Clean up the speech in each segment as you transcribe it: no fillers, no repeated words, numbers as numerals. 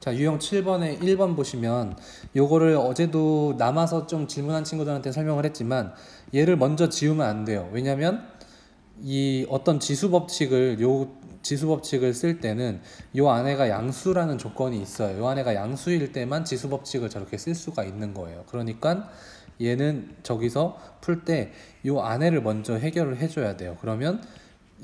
자, 유형 7번에 1번 보시면 요거를 어제도 남아서 좀 질문한 친구들한테 설명을 했지만 얘를 먼저 지우면 안 돼요. 왜냐면 이 어떤 지수법칙을 쓸 때는 요 안에가 양수라는 조건이 있어요. 요 안에가 양수일 때만 지수법칙을 저렇게 쓸 수가 있는 거예요. 그러니까 얘는 저기서 풀 때 요 안에를 먼저 해결을 해줘야 돼요. 그러면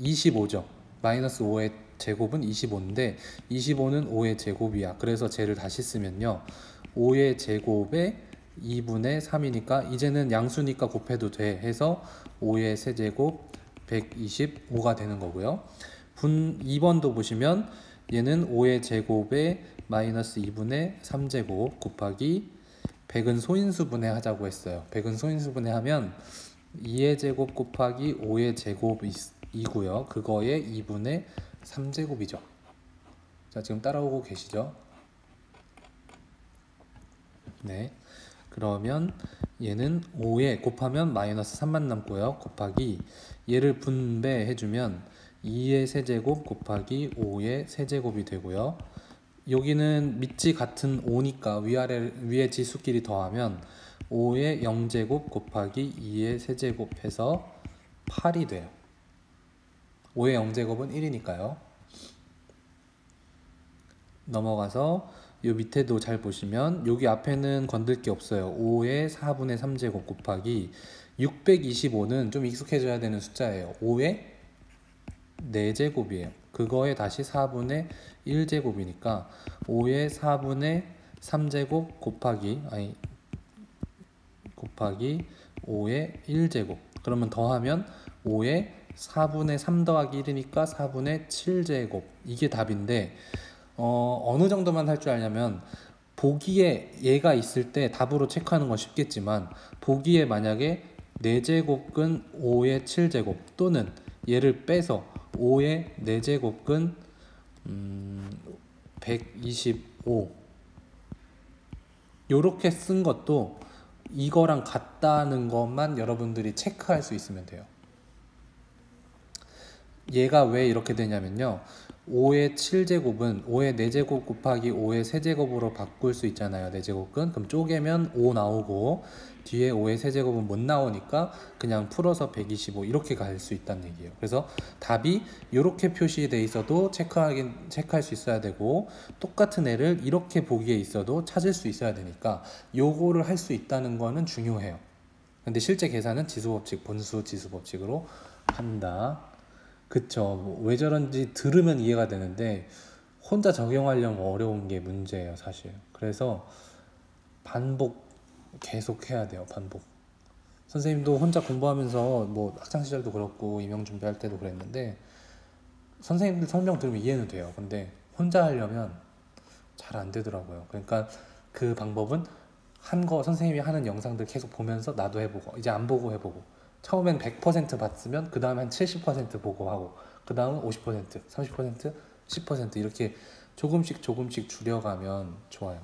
25죠. 마이너스 5의 제곱은 25인데 25는 5의 제곱이야. 그래서 쟤를 다시 쓰면요, 5의 제곱에 2분의 3이니까 이제는 양수니까 곱해도 돼 해서 5의 세제곱 125가 되는 거고요. 2번도 보시면 얘는 5의 제곱에 마이너스 2분의 3제곱 곱하기 100은 소인수분해 하자고 했어요. 100은 소인수분해 하면 2의 제곱 곱하기 5의 제곱이고요. 그거에 2분의 3제곱이죠. 자, 지금 따라오고 계시죠? 네. 그러면 얘는 5에 곱하면 마이너스 3만 남고요. 곱하기 얘를 분배해주면 2의 세제곱 곱하기 5의 세제곱이 되고요. 여기는 밑이 같은 5니까 위에 지수끼리 더하면 5의 0제곱 곱하기 2의 세제곱 해서 8이 돼요. 5의 0제곱은 1이니까요. 넘어가서 요 밑에도 잘 보시면 여기 앞에는 건들 게 없어요. 5의 4분의 3제곱 곱하기 625는 좀 익숙해져야 되는 숫자예요. 5의 4제곱이에요. 그거에 다시 4분의 1제곱이니까 5의 4분의 3제곱 곱하기 5의 1제곱. 그러면 더하면 5의 4분의 3 더하기 1이니까 4분의 7제곱. 이게 답인데 어느 정도만 할 줄 알냐면 보기에 얘가 있을 때 답으로 체크하는 건 쉽겠지만 보기에 만약에 4제곱근 5의 7제곱 또는 얘를 빼서 5의 4제곱근 125 요렇게 쓴 것도 이거랑 같다는 것만 여러분들이 체크할 수 있으면 돼요. 얘가 왜 이렇게 되냐면요, 5의 7제곱은 5의 4제곱 곱하기 5의 세제곱으로 바꿀 수 있잖아요. 4제곱은 그럼 쪼개면 5 나오고 뒤에 5의 세제곱은 못 나오니까 그냥 풀어서 125 이렇게 갈 수 있다는 얘기예요. 그래서 답이 이렇게 표시되어 있어도 체크할 수 있어야 되고 똑같은 애를 이렇게 보기에 있어도 찾을 수 있어야 되니까 요거를 할 수 있다는 거는 중요해요. 근데 실제 계산은 지수법칙, 분수 지수법칙으로 한다. 그쵸. 왜 저런지 들으면 이해가 되는데 혼자 적용하려면 어려운 게 문제예요, 사실. 그래서 반복 계속 해야 돼요. 반복. 선생님도 혼자 공부하면서 뭐 학창시절도 그렇고 임용 준비할 때도 그랬는데 선생님들 설명 들으면 이해는 돼요. 근데 혼자 하려면 잘 안 되더라고요. 그러니까 그 방법은 선생님이 하는 영상들 계속 보면서 나도 해보고 이제 안 보고 해보고 처음엔 100% 봤으면 그 다음에 한 70% 보고 하고 그 다음은 50%, 30%, 10% 이렇게 조금씩 줄여가면 좋아요.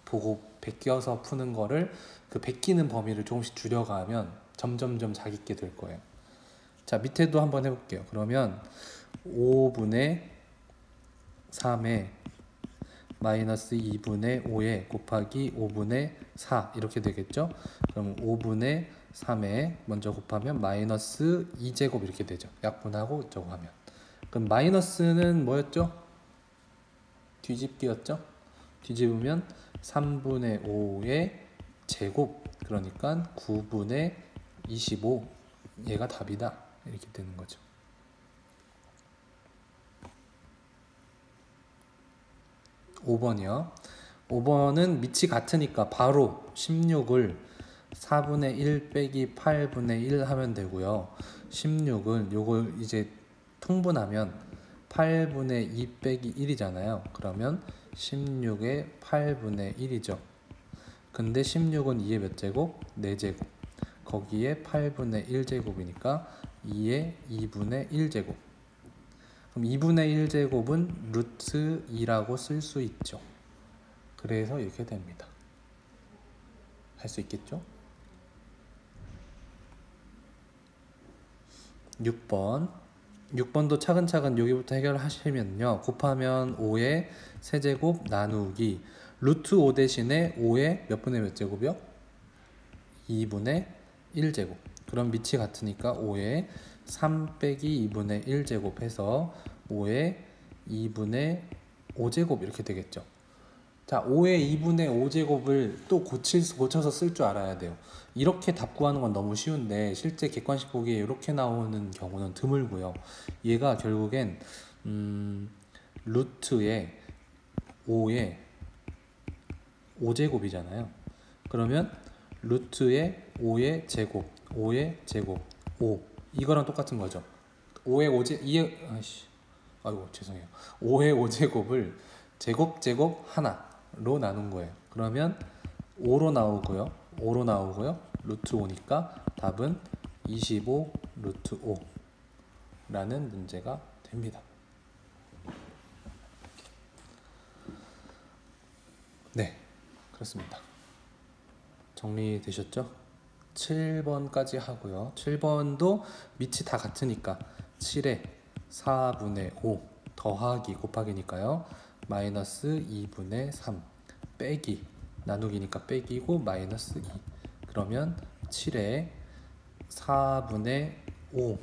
보고 베껴서 푸는 거를 그 베끼는 범위를 조금씩 줄여가면 점점점 잘 있게 될 거예요. 자, 밑에도 한번 해볼게요. 그러면 5분의 3에 마이너스 2분의 5에 곱하기 5분의 4 이렇게 되겠죠. 그럼 5분의 3에 먼저 곱하면 마이너스 2제곱 이렇게 되죠. 약분하고 저거 하면. 그럼 마이너스는 뭐였죠? 뒤집기였죠. 뒤집으면 3분의 5의 제곱, 그러니까 9분의 25, 얘가 답이다 이렇게 되는 거죠. 5번이요. 5번은 밑이 같으니까 바로 16을 4분의 1 빼기 8분의 1 하면 되고요. 16은 요걸 이제 통분하면 8분의 2 빼기 1이잖아요. 그러면 16의 8분의 1이죠. 근데 16은 2의 몇 제곱? 4제곱. 거기에 8분의 1제곱이니까 2의 2분의 1제곱. 그럼 2분의 1제곱은 루트 2라고 쓸 수 있죠. 그래서 이렇게 됩니다. 할 수 있겠죠? 6번 6번도 차근차근 여기부터 해결하시면요. 곱하면 5의 세제곱 나누기 루트 5 대신에 5의 몇 분의 몇 제곱이요? 2분의 1제곱. 그럼 밑이 같으니까 5의 3 빼기 2분의 1제곱 해서 5의 2분의 5제곱 이렇게 되겠죠. 자, 5의 2분의 5제곱을 또 고쳐서 쓸 줄 알아야 돼요. 이렇게 답 구하는 건 너무 쉬운데 실제 객관식 보기에 이렇게 나오는 경우는 드물고요. 얘가 결국엔 루트의 5의 5제곱이잖아요. 그러면 루트의 5의 제곱, 5의 제곱, 5 이거랑 똑같은 거죠. 5의 5제 아이고 죄송해요. 5의 5제곱을 제곱 하나로 나눈 거예요. 그러면 5로 나오고요. 5로 나오고요. 루트 5니까 답은 25 루트 5라는 문제가 됩니다. 네, 그렇습니다. 정리되셨죠? 7번까지 하고요. 7번도 밑이 다 같으니까 7에 4분의 5 더하기 곱하기니까요. 마이너스 2분의 3 빼기 나누기니까 빼기고 마이너스 2 그러면 7에 4분의 5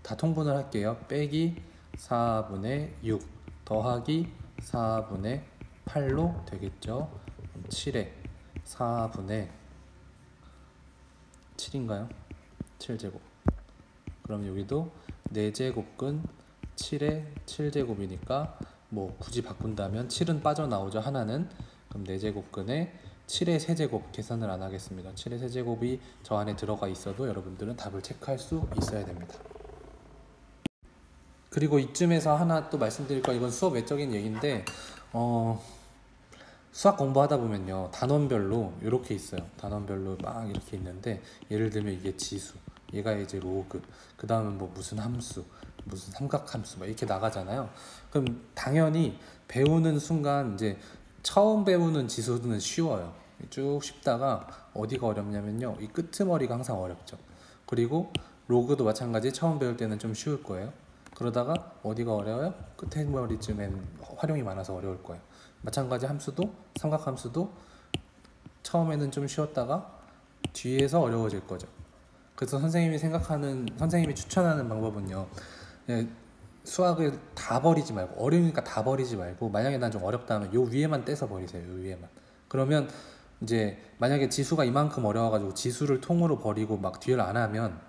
다 통분을 할게요. 빼기 4분의 6 더하기 4분의 8로 되겠죠. 7에 4분의 7인가요? 7제곱. 그럼 여기도 4제곱근 7의 7제곱이니까 뭐 굳이 바꾼다면 7은 빠져나오죠. 하나는. 그럼 4제곱근에 7의 세제곱 계산을 안 하겠습니다. 7의 세제곱이 저 안에 들어가 있어도 여러분들은 답을 체크할 수 있어야 됩니다. 그리고 이쯤에서 하나 또 말씀드릴 거, 이건 수업 외적인 얘기인데 수학 공부하다 보면요 단원별로 이렇게 있어요. 단원별로 막 이렇게 있는데 예를 들면 이게 지수, 얘가 이제 로그, 그 다음은 뭐 무슨 함수, 무슨 삼각함수 막 이렇게 나가잖아요. 그럼 당연히 배우는 순간 이제 처음 배우는 지수는 쉬워요. 쭉 쉽다가 어디가 어렵냐면요 이 끄트머리가 항상 어렵죠. 그리고 로그도 마찬가지, 처음 배울 때는 좀 쉬울 거예요. 그러다가 어디가 어려워요? 끄트머리쯤엔 활용이 많아서 어려울 거예요. 마찬가지 함수도, 삼각함수도 처음에는 좀 쉬웠다가 뒤에서 어려워질 거죠. 그래서 선생님이 추천하는 방법은요, 수학을 다 버리지 말고, 어려우니까 다 버리지 말고, 만약에 난 좀 어렵다 하면 요 위에만 떼서 버리세요. 요 위에만. 그러면 이제 만약에 지수가 이만큼 어려워가지고 지수를 통으로 버리고 막 뒤를 안 하면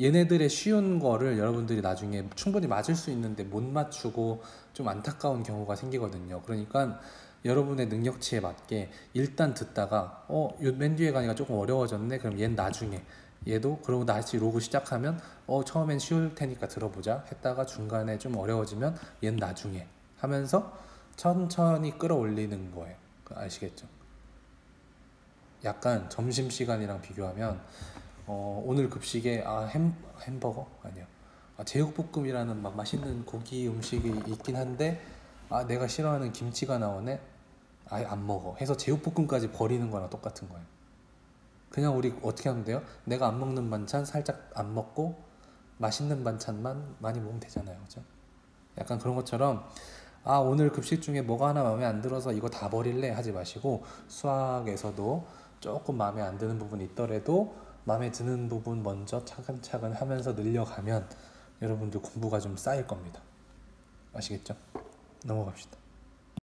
얘네들의 쉬운 거를 여러분들이 나중에 충분히 맞을 수 있는데 못 맞추고 좀 안타까운 경우가 생기거든요. 그러니까 여러분의 능력치에 맞게 일단 듣다가 맨 뒤에 가니까 조금 어려워졌네, 그럼 얘는 나중에, 얘도 그러고 다시 로그 시작하면 처음엔 쉬울 테니까 들어보자 했다가 중간에 좀 어려워지면 얘는 나중에 하면서 천천히 끌어올리는 거예요. 아시겠죠? 약간 점심시간이랑 비교하면 오늘 급식에 햄버거? 아니야. 제육볶음이라는 막 맛있는 고기 음식이 있긴 한데 내가 싫어하는 김치가 나오네? 아예 안 먹어 해서 제육볶음까지 버리는 거랑 똑같은 거예요. 그냥 우리 어떻게 하면 돼요? 내가 안 먹는 반찬 살짝 안 먹고 맛있는 반찬만 많이 먹으면 되잖아요. 그죠? 약간 그런 것처럼 오늘 급식 중에 뭐가 하나 마음에 안 들어서 이거 다 버릴래 하지 마시고, 수학에서도 조금 마음에 안 드는 부분이 있더라도 마음에 드는 부분 먼저 차근차근 하면서 늘려가면 여러분들 공부가 좀 쌓일 겁니다. 아시겠죠? 넘어갑시다.